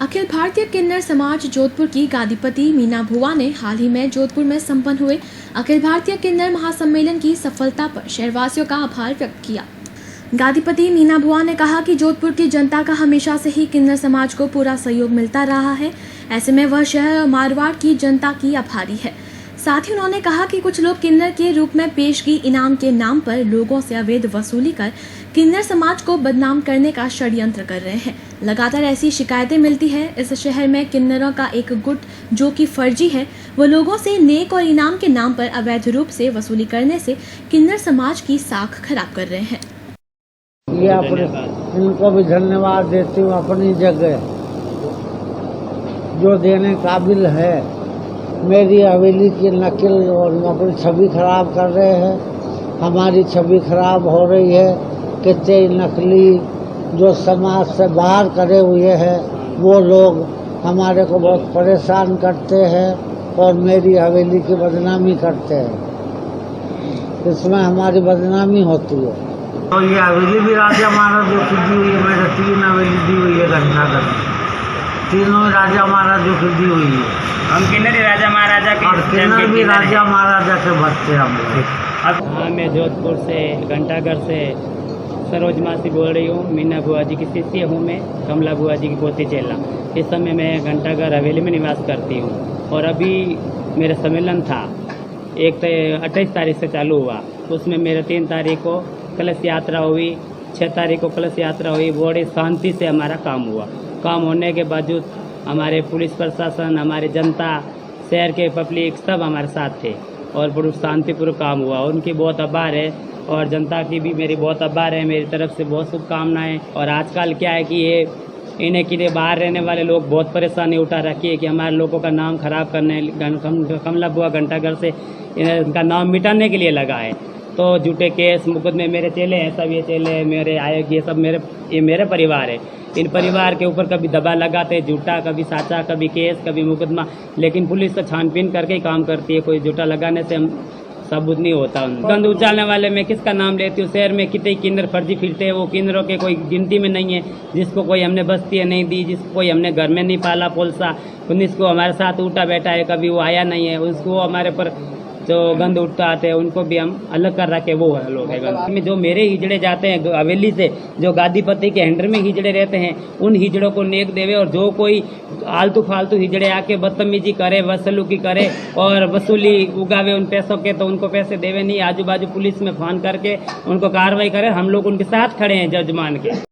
अखिल भारतीय किन्नर समाज जोधपुर की गादीपति मीना भुआ ने हाल ही में जोधपुर में संपन्न हुए अखिल भारतीय किन्नर महासम्मेलन की सफलता पर शहरवासियों का आभार व्यक्त किया। गादीपति मीना भुआ ने कहा कि जोधपुर की जनता का हमेशा से ही किन्नर समाज को पूरा सहयोग मिलता रहा है। ऐसे में वह शहर और मारवाड़ की जनता की आभारी है। साथ ही उन्होंने कहा कि कुछ लोग किन्नर के रूप में पेशगी इनाम के नाम पर लोगों से अवैध वसूली कर किन्नर समाज को बदनाम करने का षड्यंत्र कर रहे हैं। लगातार ऐसी शिकायतें मिलती है। इस शहर में किन्नरों का एक गुट जो कि फर्जी है, वो लोगों से नेक और इनाम के नाम पर अवैध रूप से वसूली करने से किन्नर समाज की साख खराब कर रहे हैं। इनको भी धन्यवाद देती हूँ। अपनी जगह जो देने काबिल है, मेरी हवेली की नकल और अपनी छवि खराब कर रहे हैं। हमारी छवि खराब हो रही है। कितने नकली जो समाज से बाहर करे हुए हैं, वो लोग हमारे को बहुत परेशान करते हैं और मेरी हवेली की बदनामी करते हैं। इसमें हमारी बदनामी होती है। और ये हवेली भी राजा महाराज जो खुदी हुई है, मेरे 3 हवेली दी हुई है घंटाघर में। तीनों राजा महाराजा की दी हुई है। हम किन्नर राजा महाराजा के और किन्नर भी राजा महाराजा के बच्चे हम। हाँ, मैं जोधपुर से घंटाघर से सरोज मासी बोल रही हूँ। मीना बुआ जी की शिष्य हूँ मैं, कमला बुआ जी की पोती चेला। इस समय मैं घंटाघर हवेली में निवास करती हूँ और अभी मेरा सम्मेलन था 28 तारीख से चालू हुआ। उसमें मेरे 3 तारीख को कलश यात्रा हुई, 6 तारीख को कलश यात्रा हुई। बड़ी शांति से हमारा काम हुआ। काम होने के बावजूद हमारे पुलिस प्रशासन, हमारी जनता, शहर के पब्लिक सब हमारे साथ थे और बड़ा शांतिपूर्वक काम हुआ। उनकी बहुत आभार है और जनता की भी मेरी बहुत आभार है। मेरी तरफ से बहुत शुभकामनाएं। और आजकल क्या है कि ये इन्हें के लिए बाहर रहने वाले लोग बहुत परेशानी उठा रखी है कि हमारे लोगों का नाम खराब करने, कमला बुआ घंटाघर से इनका नाम मिटाने के लिए लगा है। तो झूठे केस मुकदमे मेरे चेले हैं, सब ये चेले मेरे आए, ये सब मेरे परिवार है। इन परिवार के ऊपर कभी दबा लगाते, झूठा, कभी साचा, कभी केस, कभी मुकदमा, लेकिन पुलिस तो छानबीन करके ही काम करती है। कोई झूठा लगाने से हम सबूत नहीं होता। गंद उछालने वाले मैं किसका नाम लेती हूँ। शहर में कितने किन्नर फर्जी फिरते हैं, वो किन्नरों के कोई गिनती में नहीं है। जिसको कोई हमने बस्तियाँ नहीं दी, जिसको कोई हमने घर में नहीं पाला पोलसा, जिसको हमारे साथ उठा बैठा है, कभी वो आया नहीं है, उसको हमारे पर जो गंद उठता आते हैं उनको भी हम अलग कर रखे, वो लोग है गंद में। जो मेरे हिजड़े जाते हैं हवेली से, जो गादीपति के हैंडर में हिजड़े रहते हैं, उन हिजड़ों को नेक देवे। और जो कोई आलतू फालतू हिजड़े आके बदतमीजी करे, वसूली करे और वसूली उगावे उन पैसों के, तो उनको पैसे देवे नहीं। आजू बाजू पुलिस में फोन करके उनको कार्रवाई करे। हम लोग उनके साथ खड़े हैं जजमान के।